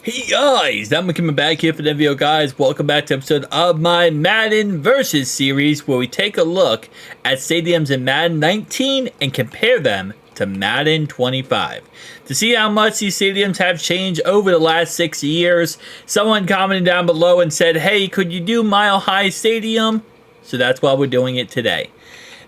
Hey guys, I'm coming back here for the video, guys. Welcome back to episode of my Madden Versus series, where we take a look at stadiums in Madden 19 and compare them to Madden 25 to see how much these stadiums have changed over the last 6 years. Someone commented down below and said, hey, could you do Mile High Stadium? So that's why we're doing it today.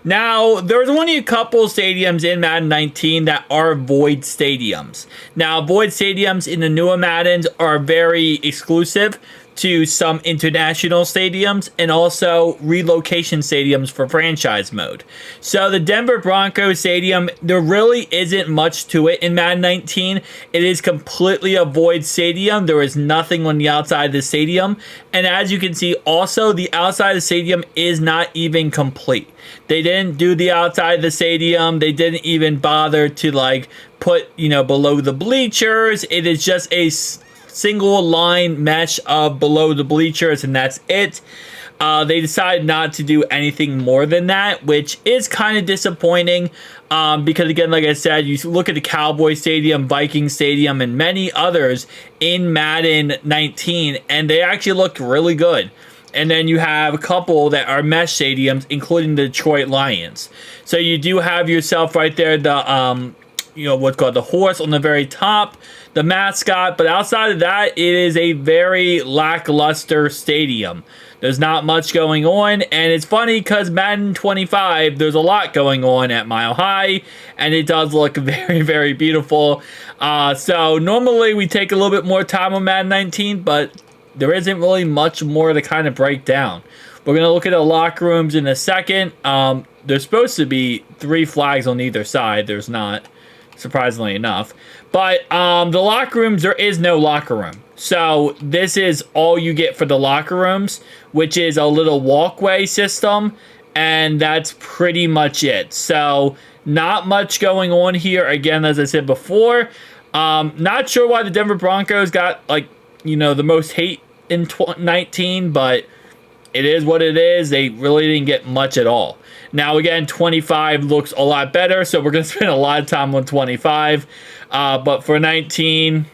Now, there's only a couple stadiums in Madden 19 that are void stadiums. Now, void stadiums in the newer Maddens are very exclusive to some international stadiums and also relocation stadiums for franchise mode. So the Denver Broncos stadium, there really isn't much to it in Madden 19. It is completely a void stadium. There is nothing on the outside of the stadium. And as you can see, also the outside of the stadium is not even complete. They didn't do the outside of the stadium. They didn't even bother to put, below the bleachers. It is just a single line mesh of below the bleachers, and that's it. They decided not to do anything more than that, which is kind of disappointing because, again, like I said, you look at the Cowboy Stadium, Viking Stadium, and many others in Madden 19, and they actually look really good. And then you have a couple that are mesh stadiums, including the Detroit Lions. So you do have yourself right there, the what's called the horse on the very top, the mascot. But outside of that, it is a very lackluster stadium. There's not much going on, and it's funny because Madden 25, there's a lot going on at Mile High, and it does look very, very beautiful. So normally we take a little bit more time on Madden 19, but there isn't really much more to kind of break down. We're going to look at the locker rooms in a second. There's supposed to be 3 flags on either side. There's not, surprisingly enough. But the locker rooms, there is no locker room. So this is all you get for the locker rooms, which is a little walkway system. And that's pretty much it. So not much going on here. Again, as I said before, not sure why the Denver Broncos got the most hate in 19, but it is what it is. They really didn't get much at all. Now, again, 25 looks a lot better, so we're going to spend a lot of time on 25. But for 19,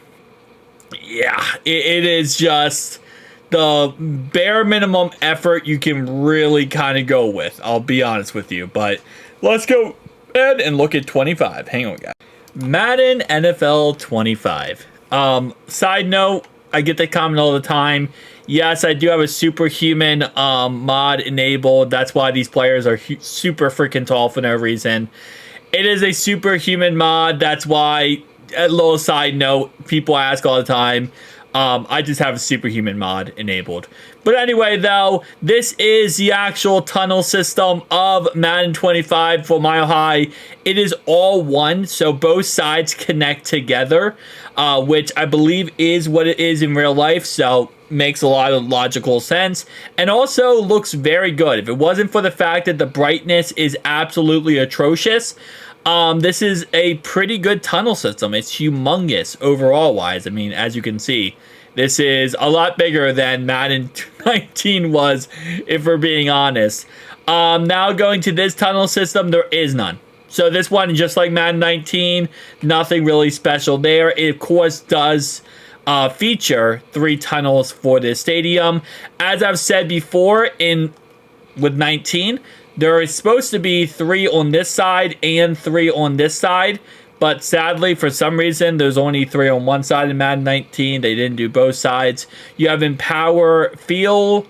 yeah, it is just the bare minimum effort you can really kind of go with. I'll be honest with you. But let's go ahead and look at 25. Hang on, guys. Madden NFL 25. Side note, I get that comment all the time. Yes, I do have a superhuman mod enabled. That's why these players are super freaking tall for no reason. It is a superhuman mod. That's why, a little side note, people ask all the time. I just have a superhuman mod enabled. But anyway, though, this is the actual tunnel system of Madden 25 for Mile High. It is all one, so both sides connect together, which I believe is what it is in real life, so makes a lot of logical sense, and also looks very good. If it wasn't for the fact that the brightness is absolutely atrocious, this is a pretty good tunnel system. It's humongous overall wise. I mean, as you can see, this is a lot bigger than Madden 19 was, if we're being honest. Now going to this tunnel system, there is none. So this one, just like Madden 19, nothing really special there. It, of course, does feature 3 tunnels for this stadium. As I've said before, with 19, there is supposed to be 3 on this side and 3 on this side, but sadly, for some reason, there's only 3 on one side in Madden 19. They didn't do both sides. You have Empower Field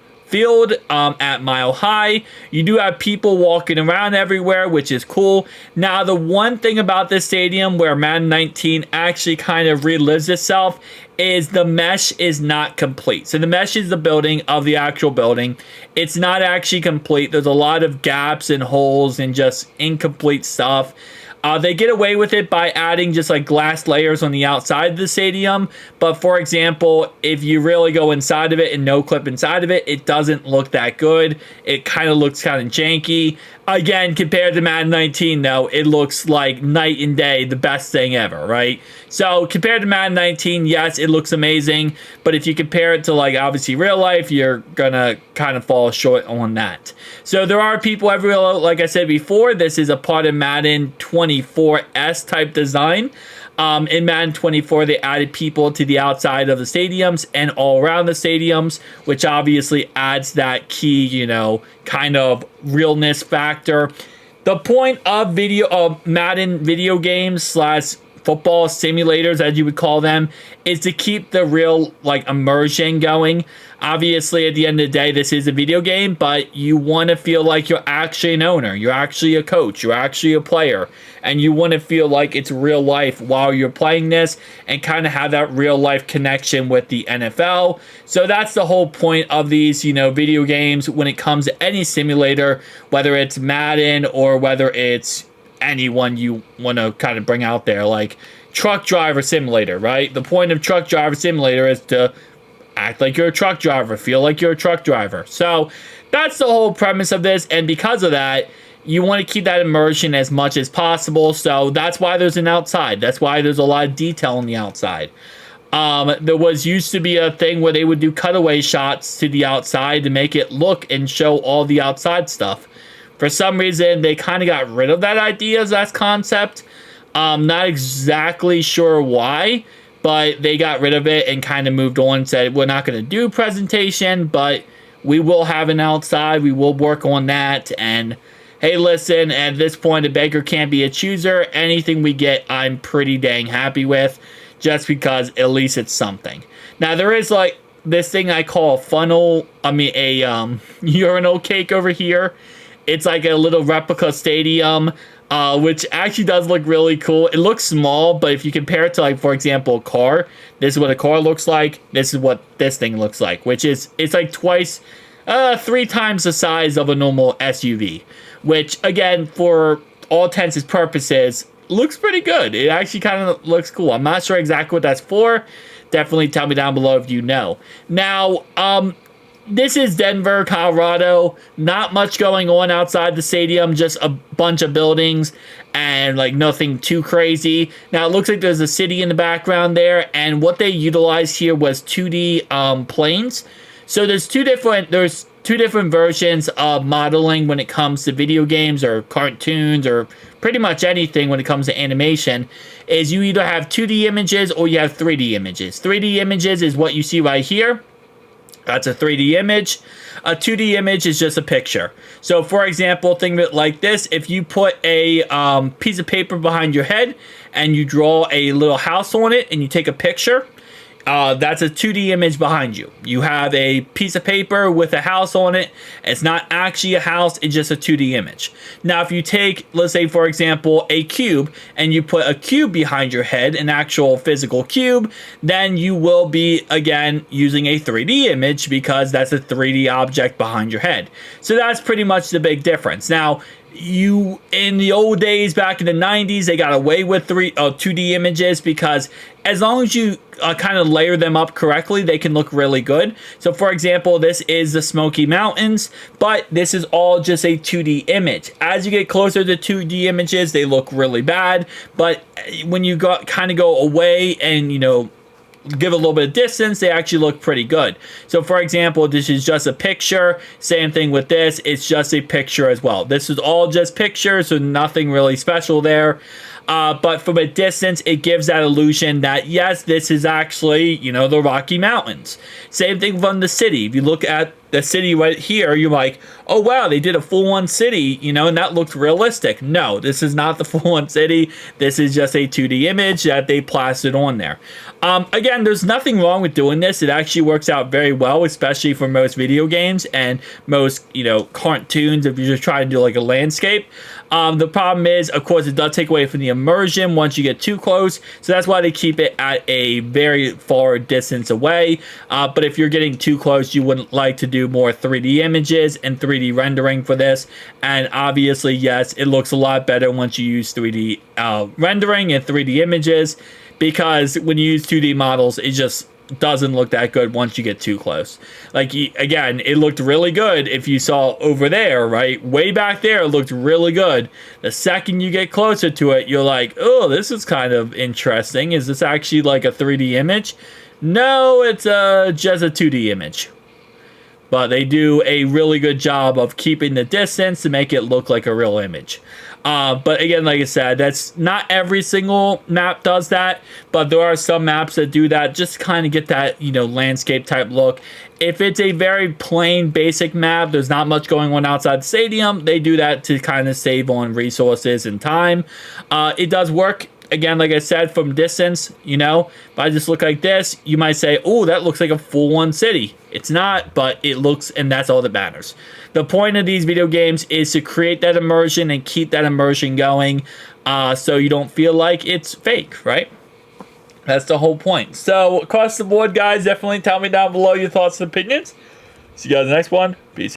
at Mile High. You do have people walking around everywhere, which is cool. Now, the one thing about this stadium where Madden 19 actually kind of relives itself is the mesh is not complete. So the mesh is the building of the actual building. It's not actually complete. There's a lot of gaps and holes and just incomplete stuff. They get away with it by adding just glass layers on the outside of the stadium. But for example, if you really go inside of it and Noclipped inside of it, it doesn't look that good. It kind of looks kind of janky. Again, compared to Madden 19, though, it looks like night and day, the best thing ever, right? So compared to Madden 19, yes, it looks amazing. But if you compare it to, obviously real life, you're going to kind of fall short on that. So there are people everywhere, like I said before, this is a part of Madden 24S type design. In Madden 24, they added people to the outside of the stadiums and all around the stadiums, which obviously adds that key, kind of realness factor. The point of Madden video games slash football simulators, as you would call them, is to keep the real immersion going. Obviously, at the end of the day, this is a video game, but you want to feel like you're actually an owner, you're actually a coach, you're actually a player, and you want to feel like it's real life while you're playing this and kind of have that real life connection with the NFL. So that's the whole point of these, video games when it comes to any simulator, whether it's Madden or whether it's anyone you want to kind of bring out there, like Truck Driver Simulator, right? The point of Truck Driver Simulator is to act like you're a truck driver, feel like you're a truck driver. So that's the whole premise of this, and because of that, you want to keep that immersion as much as possible. So that's why there's an outside. That's why there's a lot of detail on the outside. There used to be a thing where they would do cutaway shots to the outside to make it look and show all the outside stuff. For some reason, they kind of got rid of that idea as that concept. Not exactly sure why, but they got rid of it and kind of moved on and said, we're not going to do presentation, but we will have an outside. We will work on that. And hey, listen, at this point, a beggar can't be a chooser. Anything we get, I'm pretty dang happy with, just because at least it's something. Now, there is this thing I call a urinal cake over here. It's like a little replica stadium, which actually does look really cool. It looks small, but if you compare it to, for example, a car, this is what a car looks like. This is what this thing looks like, which is, it's like three times the size of a normal SUV, which, again, for all intents and purposes, looks pretty good. It actually kind of looks cool. I'm not sure exactly what that's for. Definitely tell me down below if you know. Now, this is Denver, Colorado. Not much going on outside the stadium, just a bunch of buildings and nothing too crazy. Now, it looks like there's a city in the background there, and what they utilized here was 2D planes. So there's two different versions of modeling when it comes to video games or cartoons or pretty much anything when it comes to animation. Is you either have 2D images or you have 3D images. 3D images is what you see right here. That's a 3D image. A 2D image is just a picture. So, for example, think of it like this. If you put a piece of paper behind your head and you draw a little house on it and you take a picture, that's a 2D image behind you. You have a piece of paper with a house on it. It's not actually a house, it's just a 2D image. Now, if you take, let's say, for example, a cube, and you put a cube behind your head, an actual physical cube, then you will be, again, using a 3D image because that's a 3D object behind your head. So that's pretty much the big difference. Now, in the old days, back in the 90s, they got away with 2D images because as long as you kind of layer them up correctly, they can look really good. So, for example, this is the Smoky Mountains, but this is all just a 2D image. As you get closer to 2D images, they look really bad, but when you kind of go away and, give a little bit of distance, they actually look pretty good. So, for example, this is just a picture. Same thing with this. It's just a picture as well. This is all just pictures, so nothing really special there. But from a distance, it gives that illusion that, yes, this is actually, the Rocky Mountains. Same thing from the city. If you look at the city right here, you're like, oh, wow, they did a full-on city, and that looked realistic. No, this is not the full-on city. This is just a 2D image that they plastered on there. Again, there's nothing wrong with doing this. It actually works out very well, especially for most video games and most, cartoons if you're just trying to do a landscape. The problem is, of course, it does take away from the immersion once you get too close. So that's why they keep it at a very far distance away. But if you're getting too close, you wouldn't like to do more 3D images and 3D rendering for this. And obviously, yes, it looks a lot better once you use 3D rendering and 3D images, because when you use 2D models, it just doesn't look that good once you get too close. Again, it looked really good if you saw over there, right? Way back there, it looked really good. The second you get closer to it, you're like, oh, this is kind of interesting. Is this actually like a 3D image? No, it's just a 2D image. but they do a really good job of keeping the distance to make it look like a real image. But again, like I said, that's not every single map does that, but there are some maps that do that, just kind of get that, you know, landscape type look. If it's a very plain basic map, there's not much going on outside the stadium, they do that to kind of save on resources and time. It does work. Again, like I said, from distance, you know, if I just look like this, you might say, oh, that looks like a full-on city. It's not, but it looks, and that's all that matters. The point of these video games is to create that immersion and keep that immersion going, so you don't feel like it's fake, right? That's the whole point. So, across the board, guys, definitely tell me down below your thoughts and opinions. See you guys in the next one. Peace.